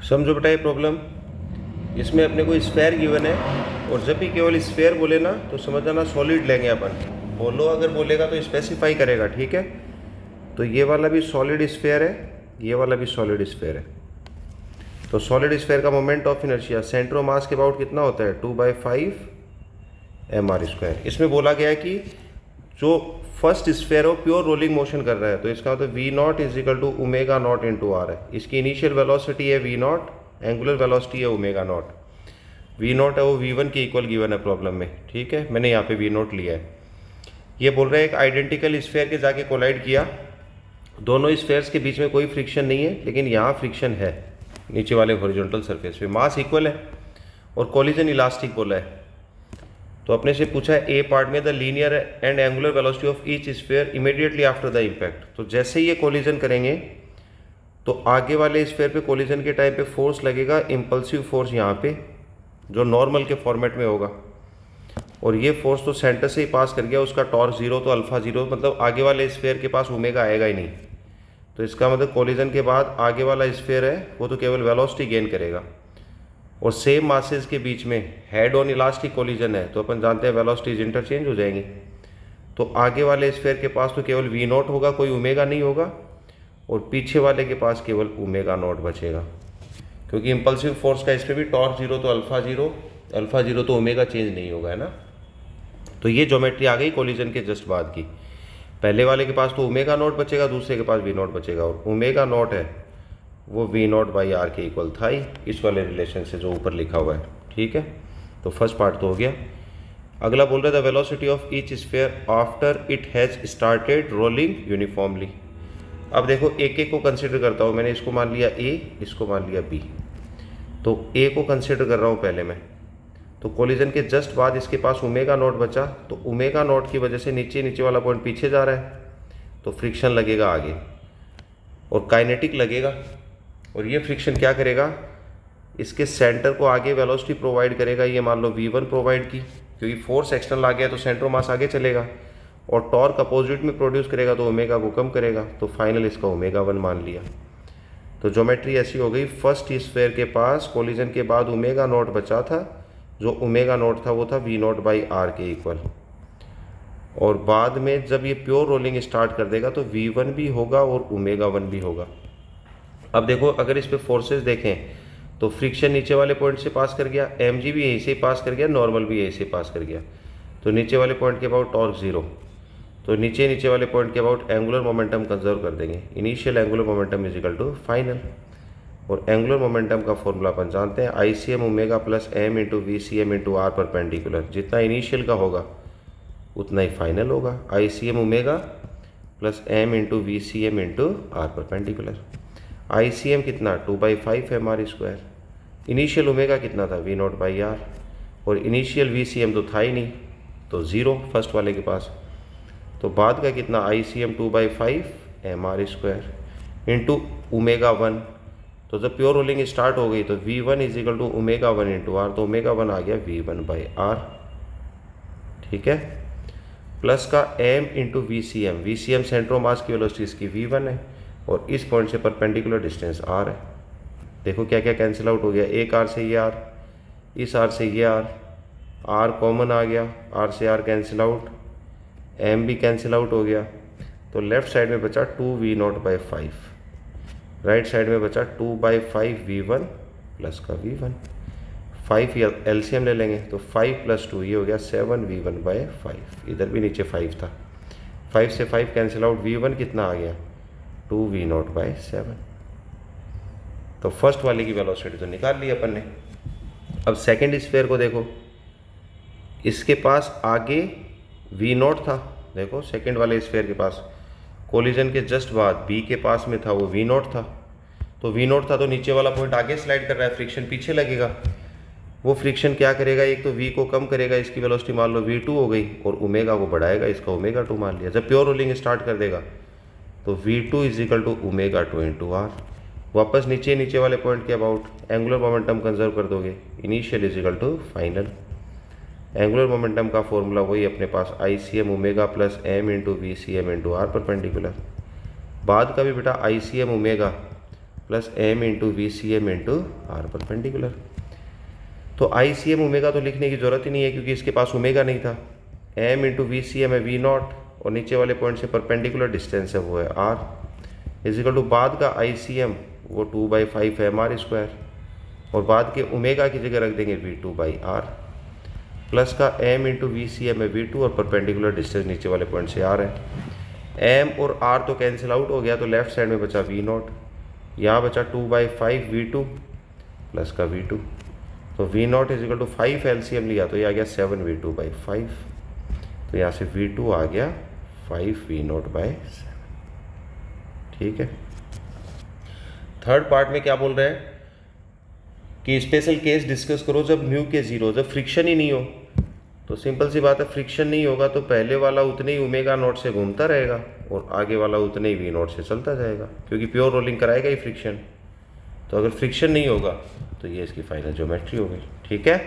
समझो बेटा ये प्रॉब्लम, इसमें अपने को स्फेयर गिवन है और जब भी केवल स्फेयर बोले ना तो समझ जाना सॉलिड लेंगे अपन। बोलो अगर बोलेगा तो स्पेसिफाई करेगा, ठीक है। तो ये वाला भी सॉलिड स्फेयर है, ये वाला भी सॉलिड स्फेयर है। तो सॉलिड स्फेयर का moment of inertia centre of mass के अबाउट कितना होता है 2/5 mr²। इसमें बोला गया है कि जो फर्स्ट स्फेयर हो प्योर रोलिंग मोशन कर रहा है, तो इसका मतलब V0 = ω0 × r है। इसकी इनिशियल वेलोसिटी है V0, एंगुलर वेलोसिटी है ω0। V0 है वो V1 के इक्वल गिवन है प्रॉब्लम में, ठीक है। मैंने यहाँ पे V0 लिया है। ये बोल रहे हैं एक आइडेंटिकल स्फेयर के जाके कोलाइड किया, दोनों स्फेयर्स के बीच में कोई फ्रिक्शन नहीं है, लेकिन यहाँ फ्रिक्शन है नीचे वाले हॉरिजॉन्टल सरफेस पे। मास इक्वल है और कोलिजन इलास्टिक बोला है। तो अपने से पूछा है ए पार्ट में the linear and angular velocity of each sphere immediately after the impact. तो जैसे ही ये कोलिजन करेंगे तो आगे वाले स्फेयर पे कोलिजन के टाइम पे फोर्स लगेगा, इम्पल्सिव फोर्स यहाँ पे, जो नॉर्मल के फॉर्मेट में होगा। और ये फोर्स तो सेंटर से ही पास कर गया, उसका टॉर्क 0 तो अल्फा 0, मतलब आगे वाले स्फेयर के पास ओमेगा आएगा ही नहीं। तो इसका मतलब कोलिजन के बाद आगे वाला स्फेयर है वो तो केवल वेलोसिटी गेन करेगा। और सेम मासेस के बीच में हेड ऑन इलास्टिक कोलिजन है, तो अपन जानते हैं वेलोसिटीज इंटरचेंज हो जाएंगी। तो आगे वाले स्फेयर के पास तो केवल V0 होगा, कोई ओमेगा नहीं होगा, और पीछे वाले के पास केवल ω0 बचेगा, क्योंकि इम्पल्सिव फोर्स का इस पर भी टॉर्क 0 तो अल्फा 0, अल्फा 0 तो ओमेगा चेंज नहीं होगा, है ना। तो ये ज्योमेट्री आ गई कोलिजन के जस्ट बाद की। पहले वाले के पास तो ω0 बचेगा, दूसरे के पास V0 बचेगा, और ω0 है वो V0/r के इक्वल था ही इस वाले रिलेशन से जो ऊपर लिखा हुआ है, ठीक है। तो फर्स्ट पार्ट तो हो गया। अगला बोल रहा था velocity of each sphere after it has started rolling uniformly. अब देखो एक एक को कंसिडर करता हूँ। मैंने इसको मान लिया A, इसको मान लिया B। तो A को कंसिडर कर रहा हूँ पहले मैं। तो कोलिजन के जस्ट बाद इसके पास ω0 बचा, तो ω0 की वजह से नीचे वाला पॉइंट पीछे जा रहा है, तो फ्रिक्शन लगेगा आगे और काइनेटिक लगेगा। और ये फ्रिक्शन क्या करेगा, इसके सेंटर को आगे वेलोसिटी प्रोवाइड करेगा। ये मान लो V1 प्रोवाइड की, क्योंकि फोर्स एक्सटर्नल आ गया तो सेंटर मास आगे चलेगा, और टॉर्क अपोजिट में प्रोड्यूस करेगा तो ओमेगा को कम करेगा। तो फाइनल इसका ω1 मान लिया। तो ज्योमेट्री ऐसी हो गई, फर्स्ट स्फेयर के पास कोलिजन के बाद ω0 बचा था, जो ω0 था वो था V0/r के इक्वल। और बाद में जब ये प्योर रोलिंग स्टार्ट कर देगा तो V1 भी होगा और ω1 भी होगा। अब देखो अगर इस पे फोर्सेस देखें तो फ्रिक्शन नीचे वाले पॉइंट से पास कर गया, mg भी यहीं से पास कर गया, नॉर्मल भी यहीं से पास कर गया। तो नीचे वाले पॉइंट के अबाउट टॉर्क 0, तो नीचे वाले पॉइंट के अबाउट एंगुलर मोमेंटम कंजर्व कर देंगे। Initial angular momentum = final. और एंगुलर मोमेंटम का फॉर्मूला अपन जानते हैं, ICM ω + m × VCM × r perpendicular. जितना इनिशियल का होगा उतना ही फाइनल होगा। ICM ω + m × VCM × r perpendicular. ICM कितना 2/5 mr²। इनिशियल ओमेगा कितना था V0/r, और इनिशियल VCM तो था ही नहीं, तो 0 फर्स्ट वाले के पास। तो बाद का कितना ICM 2/5 mr² इंटू ω1। तो जब प्योर रोलिंग स्टार्ट हो गई तो V1 = ω1 × r, तो ω1 आ गया V1/r, ठीक है। प्लस का m × VCM, VCM centre of mass की वेलोसिटी इसकी V1 है, और इस पॉइंट से परपेंडिकुलर डिस्टेंस r है। देखो क्या क्या कैंसिल आउट हो गया, एक r से ये r, इस r से ये r कॉमन आ गया, r से r कैंसिल आउट, m भी कैंसिल आउट हो गया। तो लेफ्ट साइड में बचा 2V0/5, राइट साइड में बचा 2/5 V1 प्लस का V1। 5 LCM ले लेंगे, तो 5 + 2 ये हो गया 7 V1/5। इधर भी नीचे 5 था, 5 से 5 कैंसिल आउट, V1 कितना आ गया 2V0/7। तो फर्स्ट वाले की वेलोसिटी तो निकाल ली अपन ने। अब सेकंड स्फेयर को देखो, इसके पास आगे V0 था। देखो सेकंड वाले स्फेयर के पास कोलिजन के जस्ट बाद B के पास में था वो V0 था। तो V0 था तो नीचे वाला पॉइंट आगे स्लाइड कर रहा है, फ्रिक्शन पीछे लगेगा। वो फ्रिक्शन क्या करेगा, एक तो V को कम करेगा, इसकी वेलोसिटी मान लो V2 हो गई, और ओमेगा को बढ़ाएगा, इसका ω2 मान लिया। जब प्योर रोलिंग स्टार्ट कर देगा तो V2 = ω2 × r। वापस नीचे वाले पॉइंट के अबाउट एंगुलर मोमेंटम कंजर्व कर दोगे, इनिशियल = फाइनल। एंगुलर मोमेंटम का फॉर्मूला वही अपने पास, ICM ω + m × VCM × r perpendicular. बाद का भी बेटा ICM ω plus m into V C M into r perpendicular. तो आई सी एम ओमेगा तो लिखने की ज़रूरत ही नहीं है क्योंकि इसके पास ओमेगा नहीं था। M into V C M है वी नॉट और नीचे वाले पॉइंट से परपेंडिकुलर डिस्टेंस है वो है आर इजिकल टू बाद का आई सी एम वो 2/5 है एम आर स्क्वायर और बाद के ओमेगा की जगह रख देंगे V2/R प्लस का m into V C M है V2 और परपेंडिकुलर डिस्टेंस नीचे वाले पॉइंट से R है। m और r तो कैंसिल आउट हो गया तो लेफ्ट साइड में बचा V0, यहाँ बचा 2/5 V2 प्लस का V2 तो V0 इजिकल टू 5 LCM लिया तो ये आ गया 7 V2/5 तो यहाँ से V2 आ गया 5 V0/7। ठीक है। थर्ड पार्ट में क्या बोल रहे हैं कि स्पेशल केस डिस्कस करो जब म्यू के जीरो, जब फ्रिक्शन ही नहीं हो। तो सिंपल सी बात है, फ्रिक्शन नहीं होगा तो पहले वाला उतने ही ओमेगा नॉट से घूमता रहेगा और आगे वाला उतने ही वी नॉट से चलता जाएगा क्योंकि प्योर रोलिंग कराएगा ही फ्रिक्शन। तो अगर फ्रिक्शन नहीं होगा तो ये इसकी फाइनल ज्योमेट्री होगी। ठीक है।